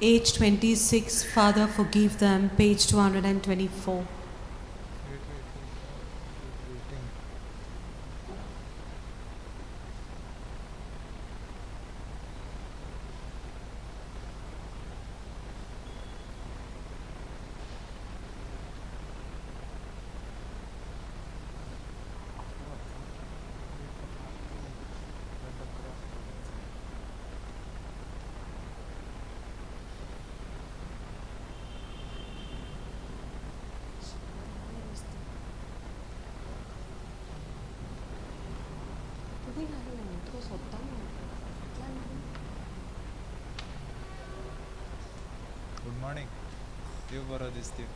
Age 26, Father, forgive them, page 224. Good morning. You borrow this thing.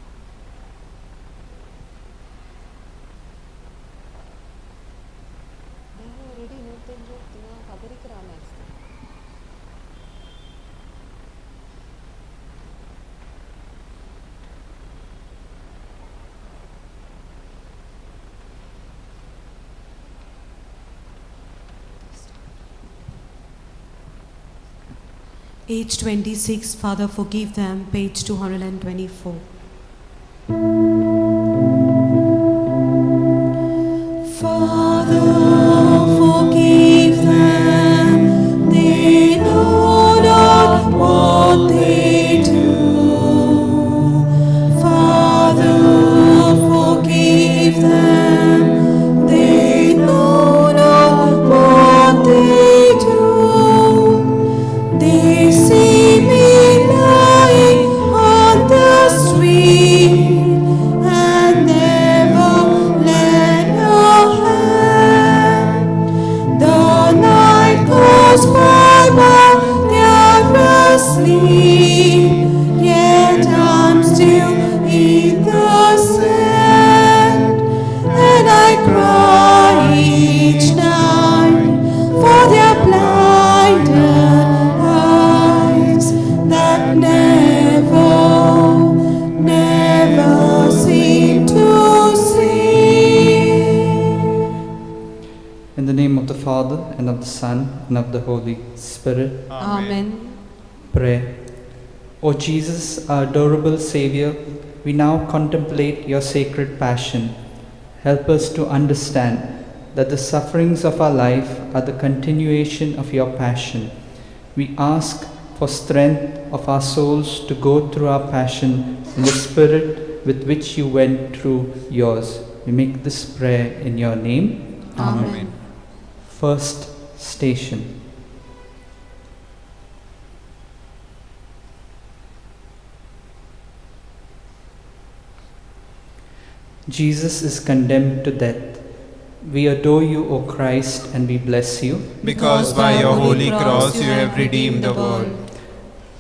Age 26, Father, forgive them, page 224. Father, forgive them, they know not what they do. Father, forgive them, they know not what they do. They see me lying on the street and never lend a hand. The night goes by while they're asleep, yet I'm still in the sand, and I cry each night for their blinded eyes that never seem to see. In the name of the Father, and of the Son, and of the Holy Spirit. Amen. Pray. O Jesus, our adorable Savior, we now contemplate your sacred passion. Help us to understand that the sufferings of our life are the continuation of your passion. We ask for strength of our souls to go through our passion in the spirit with which you went through yours. We make this prayer in your name. Amen. First station. Jesus is condemned to death. We adore you, O Christ, and we bless you. Because by your holy cross you have redeemed the world.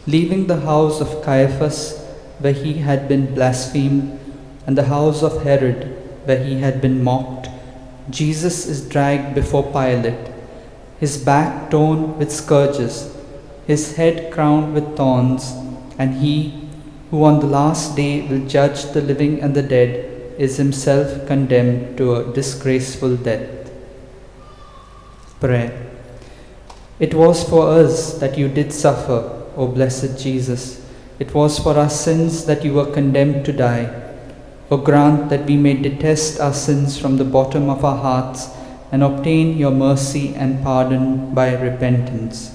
Leaving the house of Caiaphas, where he had been blasphemed, and the house of Herod, where he had been mocked, Jesus is dragged before Pilate, his back torn with scourges, his head crowned with thorns, and he, who on the last day will judge the living and the dead, is himself condemned to a disgraceful death. Prayer. It was for us that you did suffer, O blessed Jesus. It was for our sins that you were condemned to die. O grant that we may detest our sins from the bottom of our hearts and obtain your mercy and pardon by repentance.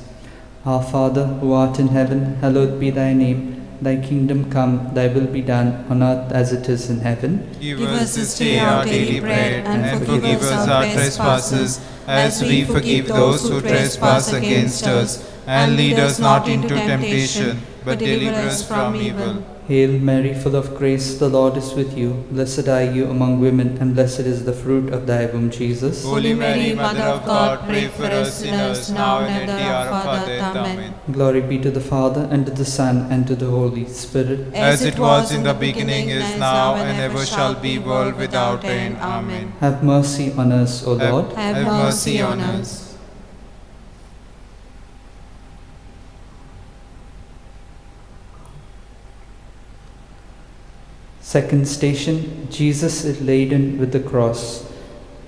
Our Father, who art in heaven, hallowed be thy name. Thy kingdom come, thy will be done on earth as it is in heaven. Give us this day our daily bread, and forgive us our trespasses, as we forgive those who trespass against us. And lead us not into temptation, but deliver us from evil. Hail Mary, full of grace, the Lord is with you. Blessed are you among women, and blessed is the fruit of thy womb, Jesus. Holy Mary, Mother of God, pray for us sinners, now and at the hour of our death. Amen. Glory be to the Father, and to the Son, and to the Holy Spirit. As it was in the beginning, is now, and ever shall be, world without end. Amen. Have mercy on us, O Lord. Have mercy on us. Second station, Jesus is laden with the cross.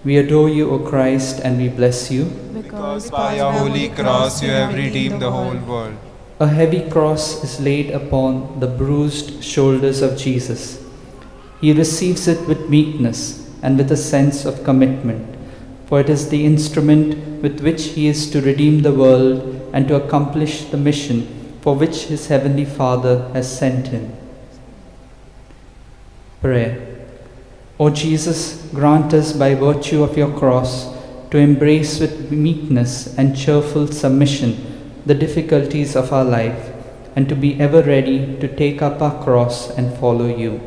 We adore you, O Christ, and we bless you. Because by your holy cross you have redeemed the whole world. A heavy cross is laid upon the bruised shoulders of Jesus. He receives it with meekness and with a sense of commitment, for it is the instrument with which he is to redeem the world and to accomplish the mission for which his heavenly Father has sent him. Prayer. O Jesus, grant us by virtue of your cross to embrace with meekness and cheerful submission the difficulties of our life, and to be ever ready to take up our cross and follow you.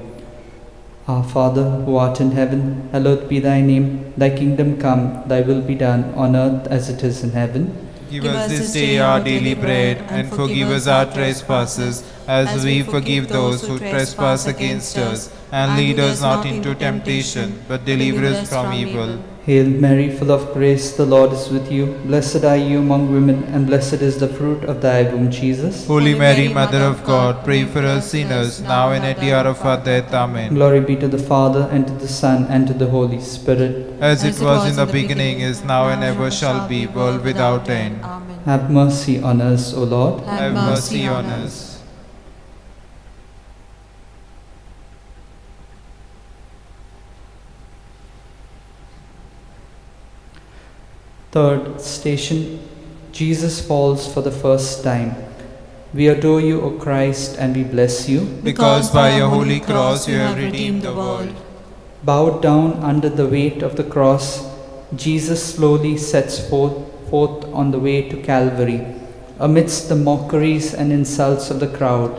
Our Father, who art in heaven, hallowed be thy name. Thy kingdom come, thy will be done on earth as it is in heaven. Give us this day our daily bread, and forgive us our trespasses, as we forgive those who trespass against us. And lead us not into temptation, but deliver us from evil. Hail Mary, full of grace, the Lord is with you. Blessed are you among women, and blessed is the fruit of thy womb, Jesus. Holy Mary, Mother of God, pray for us sinners, now and at the hour of our death. Amen. Glory be to the Father, and to the Son, and to the Holy Spirit. As it was in the beginning, is now, and ever shall be, world without end. Amen. Have mercy on us, O Lord. Have mercy on us. Third station, Jesus falls for the first time. We adore you, O Christ, and we bless you. Because by your holy cross you have redeemed the world. Bowed down under the weight of the cross, Jesus slowly sets forth on the way to Calvary, amidst the mockeries and insults of the crowd.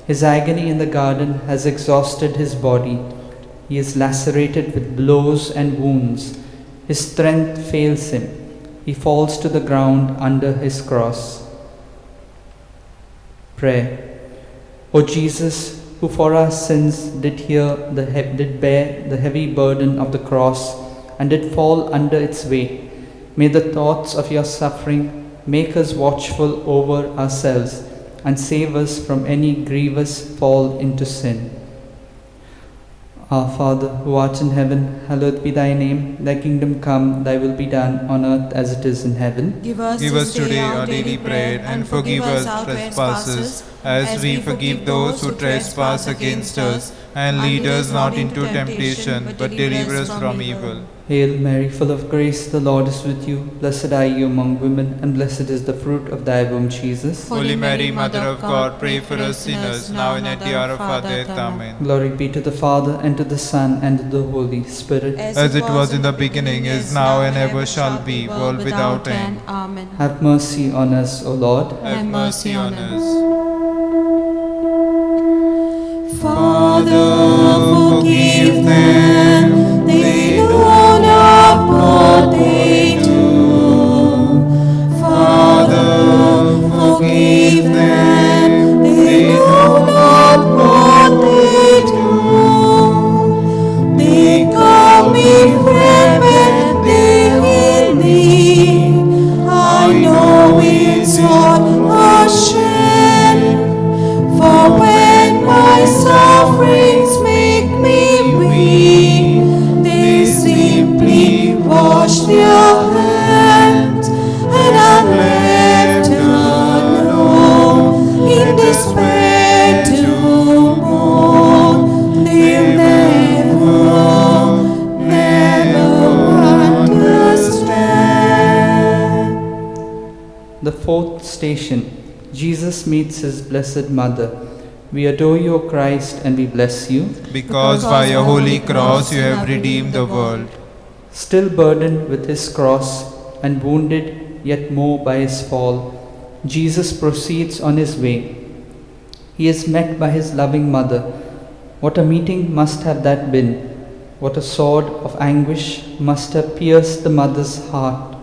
His agony in the garden has exhausted his body. He is lacerated with blows and wounds. His strength fails him. He falls to the ground under his cross. Prayer. O Jesus, who for our sins did bear the heavy burden of the cross and did fall under its weight, may the thoughts of your suffering make us watchful over ourselves and save us from any grievous fall into sin. Our Father, who art in heaven, hallowed be thy name. Thy kingdom come, thy will be done on earth as it is in heaven. Give us today our daily bread, and forgive us our trespasses, as we forgive those who trespass against us. And lead us not into temptation, but deliver us from evil. Hail Mary, full of grace, the Lord is with you. Blessed are you among women, and blessed is the fruit of thy womb, Jesus. Holy Mary, Mother of God, pray for us sinners, now and at the hour of our death. Amen. Glory be to the Father, and to the Son, and to the Holy Spirit. As it was in the beginning, is now, and ever shall be, world without end. Amen. Have mercy on us, O Lord. Have mercy on us. Father, forgive them, they know not what they do. Father, forgive them, they know not what they do. They call me friend when they in need. I know it's not a shame, for when my sufferings make me weak, they simply wash their hands, and I'm left alone in despair to mourn. They'll never understand. The fourth station, Jesus meets his blessed mother. We adore you, O Christ, and we bless you. Because by your holy cross you have redeemed the world. Still burdened with his cross and wounded yet more by his fall, Jesus proceeds on his way. He is met by his loving mother. What a meeting must have that been! What a sword of anguish must have pierced the mother's heart!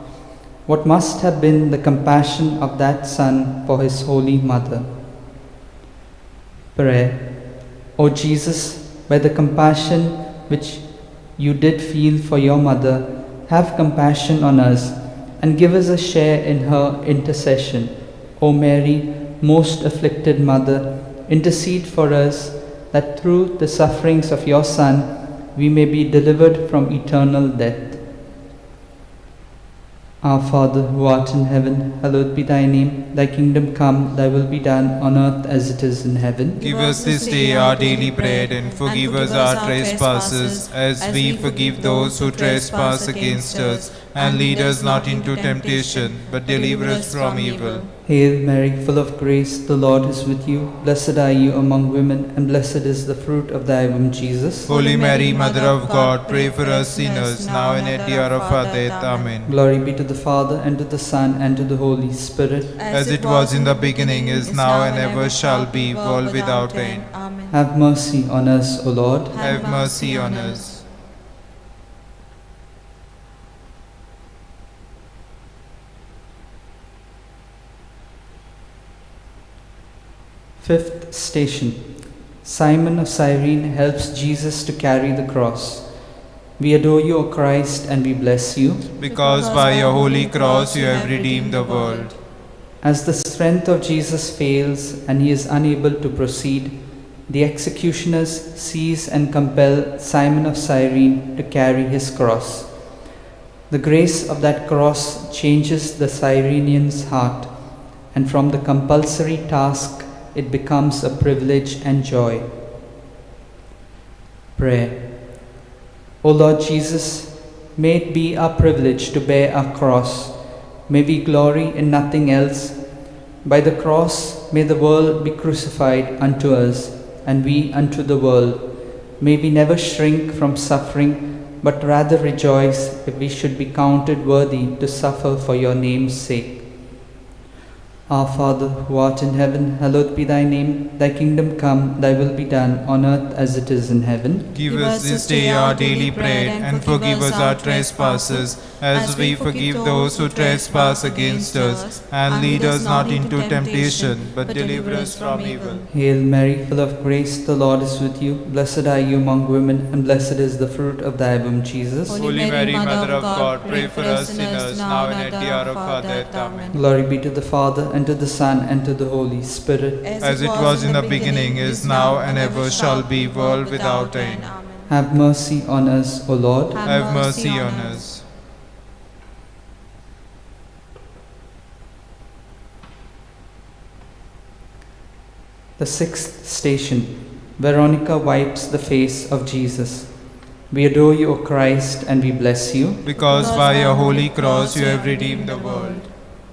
What must have been the compassion of that son for his holy mother! Prayer. O Jesus, by the compassion which you did feel for your mother, have compassion on us and give us a share in her intercession. O Mary, most afflicted mother, intercede for us that through the sufferings of your Son we may be delivered from eternal death. Our Father, who art in heaven, hallowed be thy name. Thy kingdom come, thy will be done on earth as it is in heaven. Give us this day our daily bread, and forgive us our trespasses, as we forgive those who trespass against us. And lead us not into temptation, but deliver us from evil. Hail Mary, full of grace, the Lord is with you. Blessed are you among women, and blessed is the fruit of thy womb, Jesus. Holy Mary, Mother of God, pray for us sinners, now and at the hour of our death. Amen. Glory be to the Father, and to the Son, and to the Holy Spirit. As it was in the beginning, is now, and ever shall be, world without end. Amen. Have mercy on us, O Lord. Have mercy on us. Fifth station. Simon of Cyrene helps Jesus to carry the cross. We adore you, O Christ, and we bless you. Because by your holy cross you have redeemed the world. As the strength of Jesus fails and he is unable to proceed, the executioners seize and compel Simon of Cyrene to carry his cross. The grace of that cross changes the Cyrenian's heart, and from the compulsory task it becomes a privilege and joy. Prayer. O Lord Jesus, may it be our privilege to bear our cross. May we glory in nothing else. By the cross may the world be crucified unto us, and we unto the world. May we never shrink from suffering, but rather rejoice if we should be counted worthy to suffer for your name's sake. Our Father, who art in heaven, hallowed be thy name. Thy kingdom come, thy will be done, on earth as it is in heaven. Give us this day our daily bread, and forgive us our trespasses, as we forgive those who trespass against us. And lead us not into temptation, but deliver us from evil. Hail Mary, full of grace, the Lord is with you. Blessed are you among women, and blessed is the fruit of thy womb, Jesus. Holy Mary, Mother of God, pray for us sinners, now and at the hour of our death. Amen. Glory be to the Father, and to the Son, and to the Holy Spirit. As it was in the beginning, is now, and ever shall be, world without end. Have mercy on us, O Lord. Have mercy on us. The sixth station. Veronica wipes the face of Jesus. We adore you, O Christ, and we bless you. Because by your holy cross you have redeemed the world.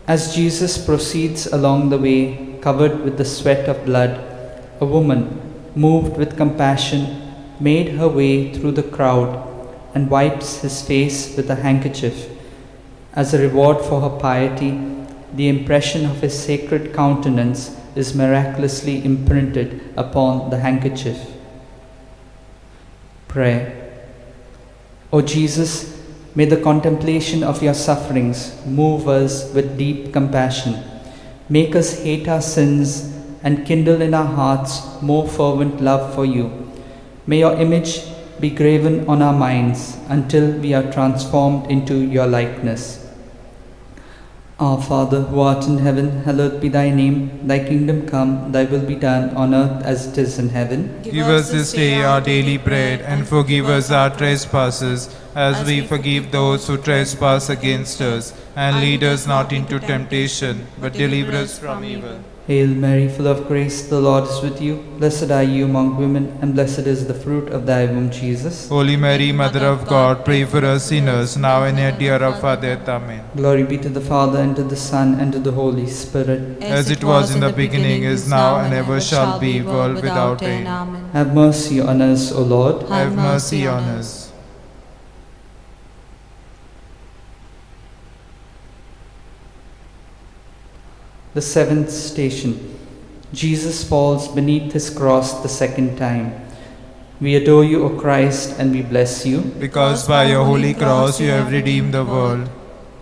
As Jesus proceeds along the way, covered with the sweat of blood, a woman, moved with compassion, made her way through the crowd and wipes his face with a handkerchief. As a reward for her piety, the impression of his sacred countenance is miraculously imprinted upon the handkerchief. Prayer. O Jesus, may the contemplation of your sufferings move us with deep compassion. Make us hate our sins and kindle in our hearts more fervent love for you. May your image be graven on our minds until we are transformed into your likeness. Our Father, who art in heaven, hallowed be thy name. Thy kingdom come, thy will be done on earth as it is in heaven. Give us this day our daily bread, and forgive us our trespasses, as we forgive those who trespass against us. And lead us not into temptation, but deliver us from evil. Hail Mary, full of grace, the Lord is with you. Blessed are you among women, and blessed is the fruit of thy womb, Jesus. Holy Mary, Mother of God, pray for us sinners, now and at the hour of our death. Amen. Glory be to the Father, and to the Son, and to the Holy Spirit. As it was in the beginning, is now, and ever shall be, world without end. Amen. Have mercy on us, O Lord. Have mercy on us. The seventh station. Jesus falls beneath his cross the second time. We adore you, O Christ, and we bless you. Because by your holy cross you have redeemed the world.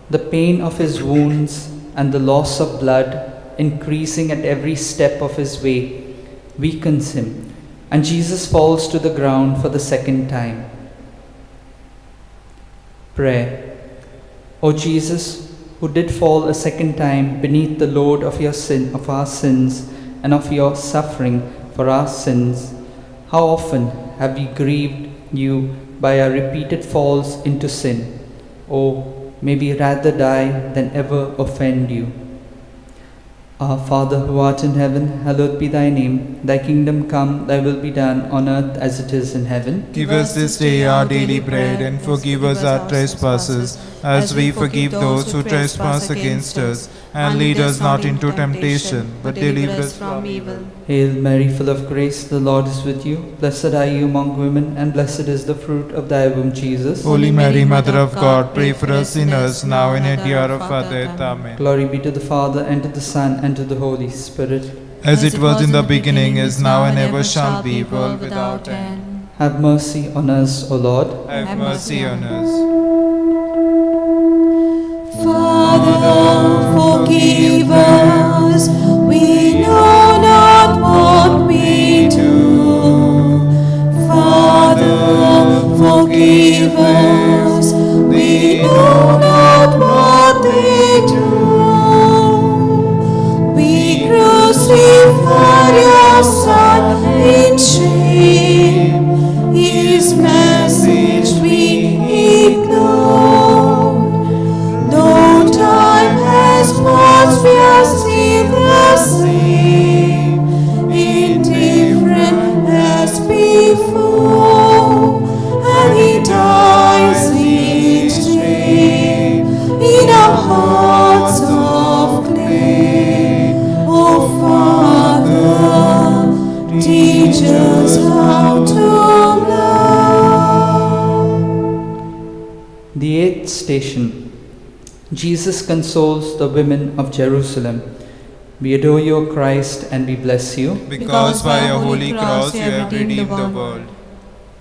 The pain of his wounds and the loss of blood, increasing at every step of his way, weakens him, and Jesus falls to the ground for the second time. Prayer. O Jesus, who did fall a second time beneath the load of your sin, of our sins, and of your suffering for our sins, how often have we grieved you by our repeated falls into sin? Oh, may we rather die than ever offend you. Our Father who art in heaven, hallowed be thy name. Thy kingdom come, thy will be done on earth as it is in heaven. Give us this day our daily bread, and forgive us our trespasses, as we forgive those who trespass against us. And lead us not into temptation, but deliver us from evil. Hail Mary, full of grace, the Lord is with you. Blessed are you among women, and blessed is the fruit of thy womb, Jesus. Holy Mary, Mother of God, pray for us sinners, now and at the hour of our death. Amen. Glory be to the Father, and to the Son, and to the Holy Spirit. As it was in the beginning, is now, and ever shall be, world without end. Have mercy on us, O Lord. Have mercy on us. Father, forgive us. We know not what we do. Father, forgive us. We know not what they do. We crucify your Son in shame. His message we ignore. No time has passed, we are still the same, indifferent as before, and He dies each day in our hearts of clay. Oh Father, teach us how to love. The eighth station. Jesus consoles the women of Jerusalem. We adore you, O Christ, and we bless you. Because by your holy cross you have redeemed the world.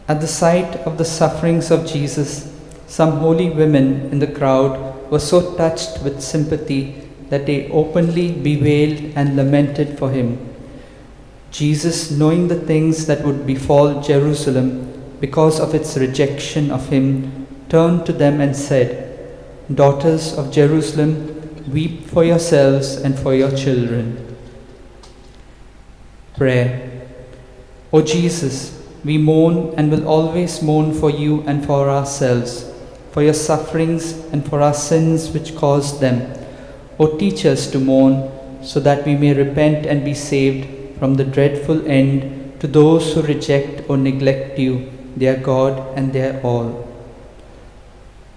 At the sight of the sufferings of Jesus, some holy women in the crowd were so touched with sympathy that they openly bewailed and lamented for him. Jesus, knowing the things that would befall Jerusalem because of its rejection of him, turned to them and said, Daughters of Jerusalem, weep for yourselves and for your children. Prayer. O Jesus, we mourn and will always mourn for you and for ourselves, for your sufferings and for our sins which caused them. O teach us to mourn, so that we may repent and be saved from the dreadful end to those who reject or neglect you, their God and their all.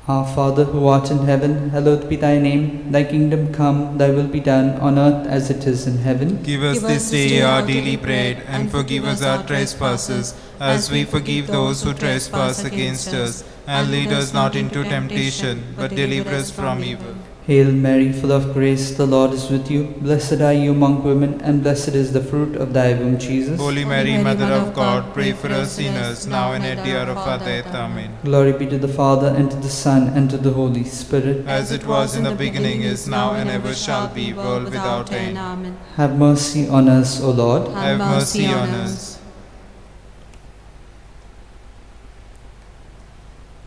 Our Father who art in heaven, hallowed be thy name. Thy kingdom come, thy will be done on earth as it is in heaven. Give us this day our daily bread, and forgive us our trespasses, as we forgive those who trespass against us. And lead us not into temptation, but deliver us from evil. Hail Mary, full of grace, the Lord is with you. Blessed are you among women, and blessed is the fruit of thy womb, Jesus. Holy Mary, Mother of God, pray for us sinners, now and at the hour of our death. Amen. Glory be to the Father, and to the Son, and to the Holy Spirit. As it was in the beginning, is now, and ever shall be, world without end. Amen. Have mercy on us, O Lord. Have mercy on us.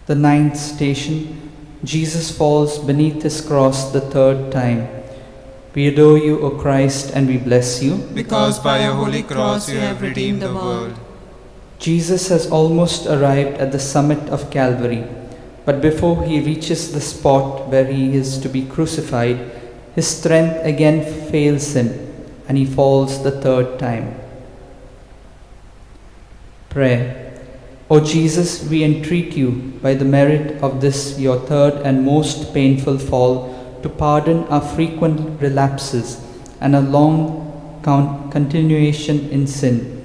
The ninth station. Jesus falls beneath his cross the third time. We adore you, O Christ, and we bless you. Because by your holy cross you have redeemed the world. Jesus has almost arrived at the summit of Calvary, but before he reaches the spot where he is to be crucified, his strength again fails him, and he falls the third time. Prayer. O Jesus, we entreat you, by the merit of this your third and most painful fall, to pardon our frequent relapses and a long continuation in sin.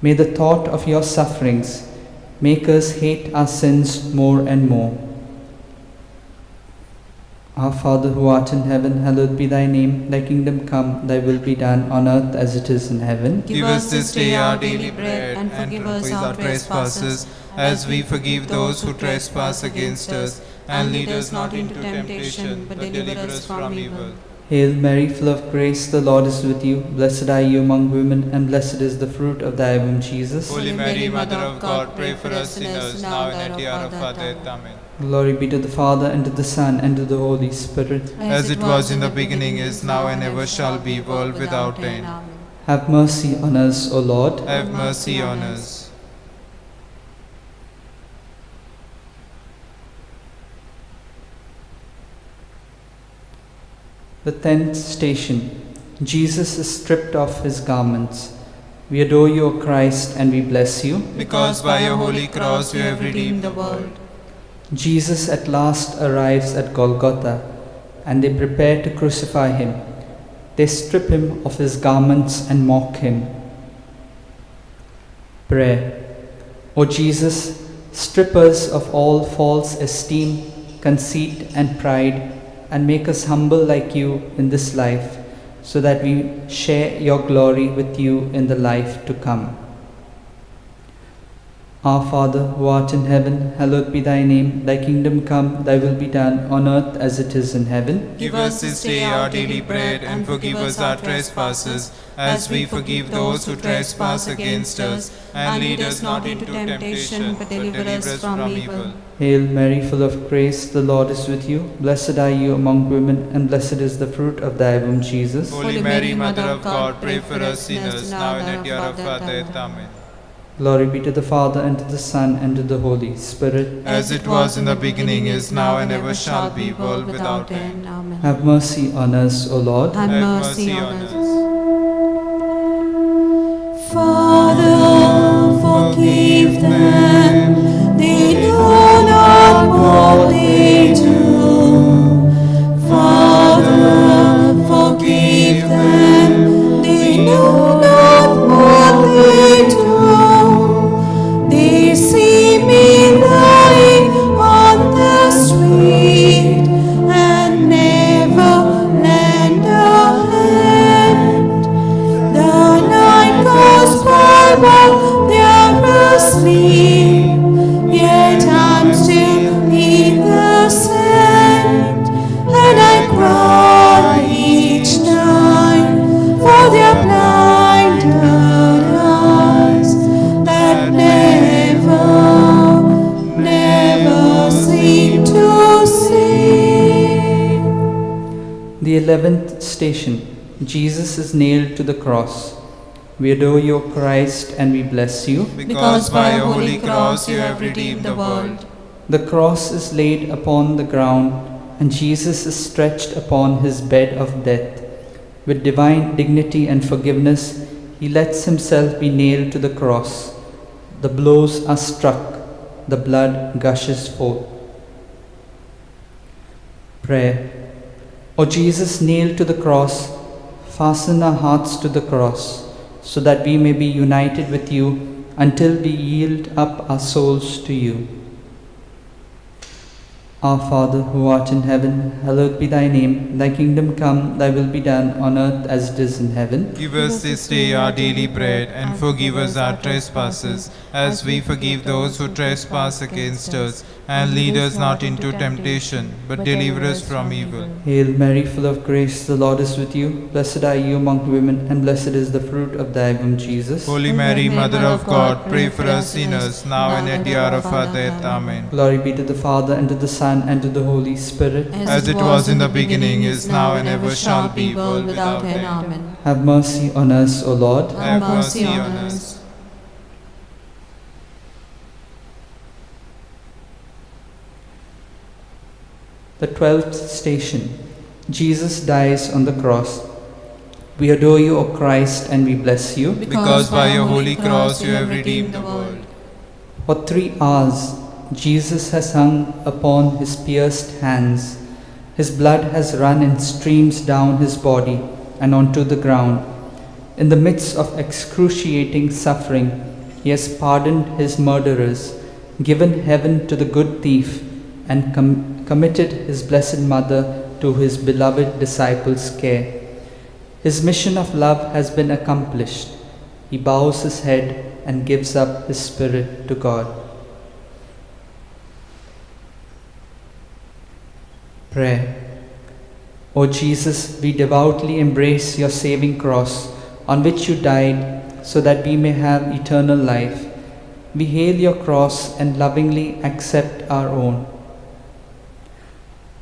May the thought of your sufferings make us hate our sins more and more. Our Father who art in heaven, hallowed be thy name. Thy kingdom come, thy will be done on earth as it is in heaven. Give us this day our daily bread, and forgive us our trespasses, as we forgive those who trespass against us. And lead us not into temptation, but deliver us from evil. Hail Mary, full of grace, the Lord is with you. Blessed are you among women, and blessed is the fruit of thy womb, Jesus. Holy Mary, Mother of God, pray for us sinners, now and at the hour of our death. Amen. Glory be to the Father, and to the Son, and to the Holy Spirit. As it was in the beginning, is now, and ever shall be, world without end. Have mercy on us, O Lord. Have mercy on us. The 10th station. Jesus is stripped of his garments. We adore you, O Christ, and we bless you. Because by your holy cross you have redeemed the world. Jesus at last arrives at Golgotha, and they prepare to crucify him. They strip him of his garments and mock him. Prayer. O Jesus, strip us of all false esteem, conceit, and pride, and make us humble like you in this life, so that we share your glory with you in the life to come. Our Father, who art in heaven, hallowed be thy name. Thy kingdom come, thy will be done, on earth as it is in heaven. Give us this day our daily bread, and forgive us our trespasses, as we forgive those who trespass against us. And lead us not into temptation, but deliver us from evil. Hail Mary, full of grace, the Lord is with you. Blessed are you among women, and blessed is the fruit of thy womb, Jesus. Holy Mary, Mother of God, pray for us sinners, now and at the hour of our death. Amen. Glory be to the Father, and to the Son, and to the Holy Spirit. As it was in the beginning, is now, and ever shall be, world without end. Amen. Have mercy on us, O Lord. Have Have mercy on us. Father, forgive them, they know not what they do. Father, forgive them, they know not what they do. They see me lying on the street and never lend a hand. The night goes by while they're asleep, yet I'm still innocent, and I cry each night for their blinded eyes that never seem to see. The 11th station. Jesus is nailed to the cross. We adore you, O Christ, and we bless you. Because by your holy cross you have redeemed the world. The cross is laid upon the ground, and Jesus is stretched upon his bed of death. With divine dignity and forgiveness, he lets himself be nailed to the cross. The blows are struck, the blood gushes forth. Prayer. O Jesus, nailed to the cross, fasten our hearts to the cross, so that we may be united with you until we yield up our souls to you. Our Father, who art in heaven, hallowed be thy name. Thy kingdom come, thy will be done on earth as it is in heaven. Give us this day our daily bread, and forgive us our trespasses, as we forgive those who trespass against us. And lead us not into temptation, but deliver us from evil. Hail Mary, full of grace, the Lord is with you. Blessed are you among women, and blessed is the fruit of thy womb, Jesus. Holy Mary, Mother of God, pray for us sinners, now and at the hour of our death. Amen. Glory be to the Father, and to the Son, and to the Holy Spirit. As it was in the beginning, is now, and ever shall be, world without end. Amen. Have mercy on us, O Lord. Have mercy on us. The 12th station. Jesus dies on the cross. We adore you, O Christ, and we bless you. Because by your holy cross you have redeemed the world. For 3 hours, Jesus has hung upon his pierced hands. His blood has run in streams down his body and onto the ground. In the midst of excruciating suffering, he has pardoned his murderers, given heaven to the good thief, and committed his blessed mother to his beloved disciples' care. His mission of love has been accomplished. He bows his head and gives up his spirit to God. Prayer. O Jesus, we devoutly embrace your saving cross, on which you died, so that we may have eternal life. We hail your cross and lovingly accept our own.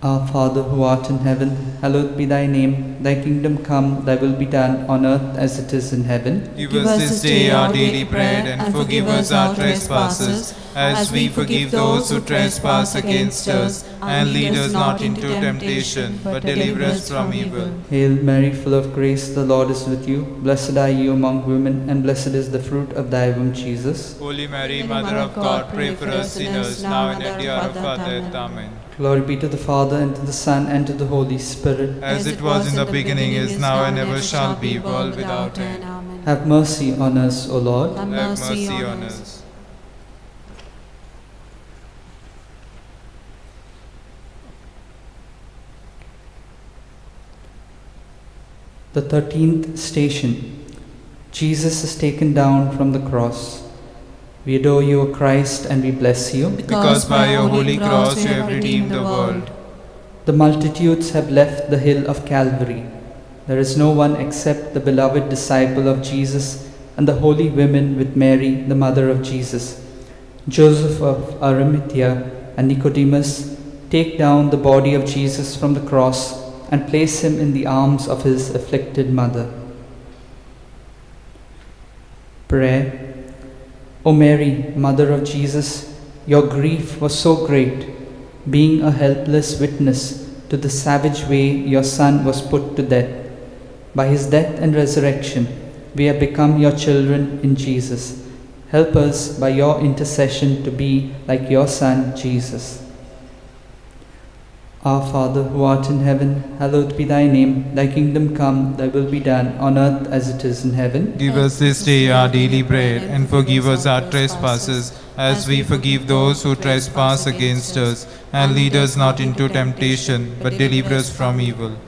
Our Father who art in heaven, hallowed be thy name. Thy kingdom come, thy will be done on earth as it is in heaven. Give us this day our daily bread, and forgive us our trespasses, as we forgive those who trespass against us. And lead us not into temptation, but deliver us from evil. Hail Mary, full of grace, the Lord is with you. Blessed are you among women, and blessed is the fruit of thy womb, Jesus. Holy Mary, Mother of God, pray for us sinners, now and at the hour of our death. Amen. Glory be to the Father, and to the Son, and to the Holy Spirit. As it was in the beginning, is now, and ever shall be, world without end. Amen. Have mercy on us, O Lord. Have Have mercy on us. The 13th station. Jesus is taken down from the cross. We adore you, O Christ, and we bless you. Because by your holy cross you have redeemed the world. The multitudes have left the hill of Calvary. There is no one except the beloved disciple of Jesus and the holy women with Mary, the mother of Jesus. Joseph of Arimathea and Nicodemus take down the body of Jesus from the cross and place him in the arms of his afflicted mother. Prayer. O Mary, Mother of Jesus, your grief was so great, being a helpless witness to the savage way your Son was put to death. By his death and resurrection, we have become your children in Jesus. Help us by your intercession to be like your Son, Jesus. Our Father who art in heaven, hallowed be thy name. Thy kingdom come, thy will be done on earth as it is in heaven. Give us this day our daily bread, and forgive us our trespasses, as we forgive those who trespass against us. And lead us not into temptation, but deliver us from evil.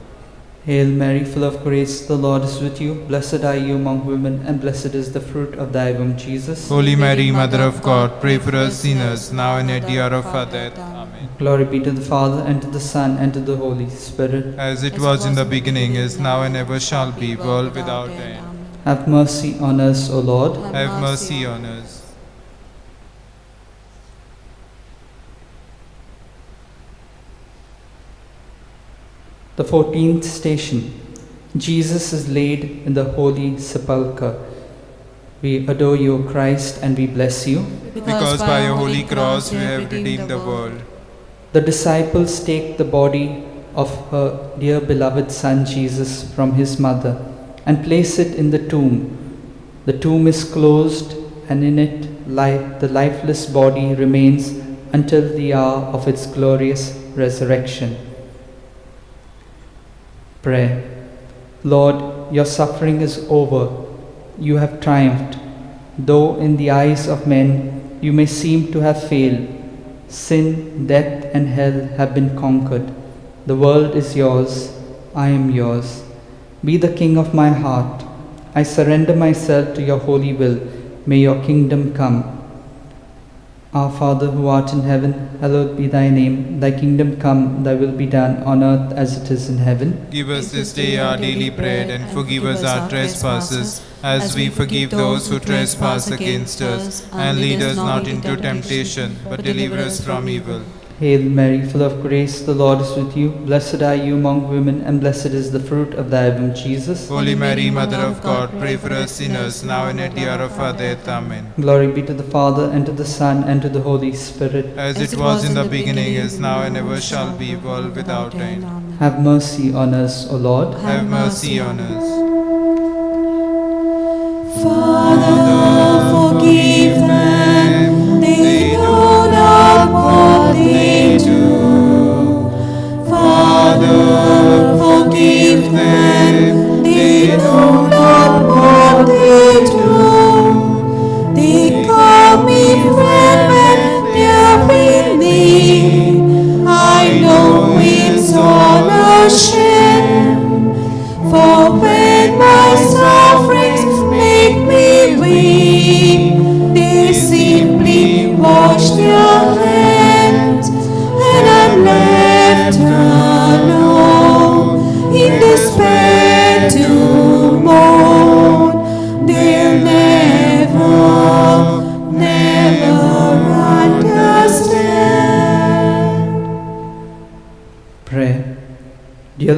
Hail Mary, full of grace, the Lord is with you. Blessed are you among women, and blessed is the fruit of thy womb, Jesus. Holy Mary, Mother of God, pray for us sinners, now and at the hour of our death. Amen. Glory be to the Father, and to the Son, and to the Holy Spirit. As it was in the beginning, is now, and ever shall be, world without end. Have mercy on us, O Lord. Have mercy on us. The 14th station. Jesus is laid in the Holy Sepulchre. We adore you, O Christ, and we bless you. Because by your holy cross you have redeemed the world. The disciples take the body of her dear beloved Son Jesus from his mother and place it in the tomb. The tomb is closed, and in it the lifeless body remains until the hour of its glorious resurrection. Prayer. Lord, your suffering is over. You have triumphed. Though in the eyes of men you may seem to have failed, sin, death, and hell have been conquered. The world is yours. I am yours. Be the king of my heart. I surrender myself to your holy will. May your kingdom come. Our Father who art in heaven, hallowed be thy name. Thy kingdom come, thy will be done on earth as it is in heaven. Give us this day our daily bread, and forgive us our trespasses, as we forgive those who trespass against us. And lead us not into temptation, but deliver us from evil. Hail Mary, full of grace, the Lord is with you. Blessed are you among women, and blessed is the fruit of thy womb, Jesus. Holy Mary, Mother of God, pray for us sinners, now and at the hour of our death. Amen. Glory be to the Father, and to the Son, and to the Holy Spirit. As it was in the beginning, is now, and ever shall be, world without end. Have mercy on us, O Lord. Have mercy on us. Father, forgive them, they know not what they do. Father, forgive them, they know not what they do. They call me friend when they're in need. I know it's all a shame, for when my sufferings make me weep, they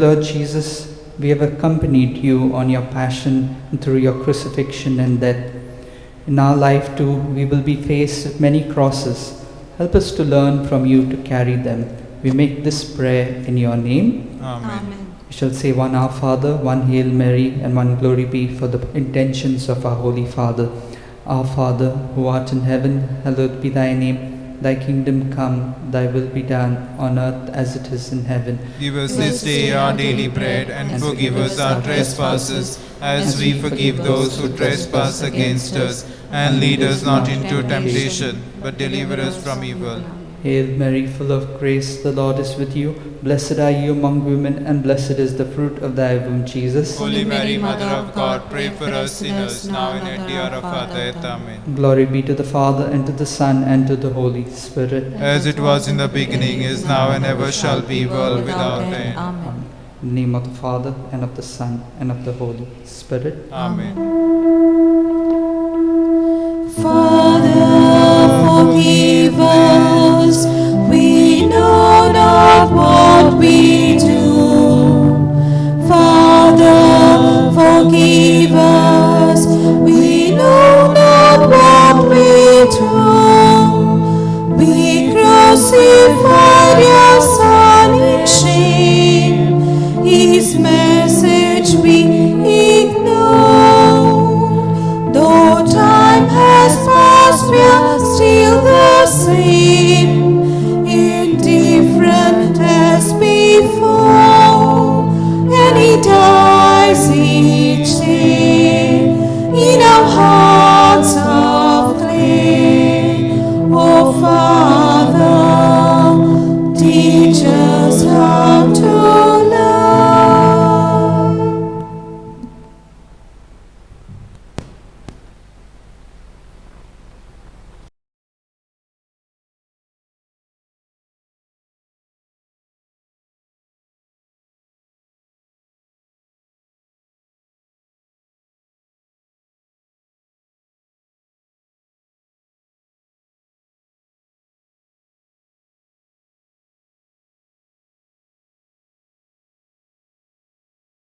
Lord Jesus, we have accompanied you on your passion and through your crucifixion and death. In our life too, we will be faced with many crosses. Help us to learn from you to carry them. We make this prayer in your name. Amen. We shall say one Our Father, one Hail Mary, and one Glory be for the intentions of our Holy Father. Our Father, who art in heaven, hallowed be thy name. Thy kingdom come, thy will be done, on earth as it is in heaven. Give us this day our daily bread, and forgive us our trespasses, as we forgive those who trespass against us. And lead us not into temptation, but deliver us from evil. Hail Mary, full of grace, the Lord is with you. Blessed are you among women, and blessed is the fruit of thy womb, Jesus. Holy Mary, Mother of God, pray for us sinners, now and at the hour of our death. Amen. Glory be to the Father, and to the Son, and to the Holy Spirit. As it was in the beginning, is now, and ever shall be, world without end. Amen. In the name of the Father, and of the Son, and of the Holy Spirit. Amen. Father, forgive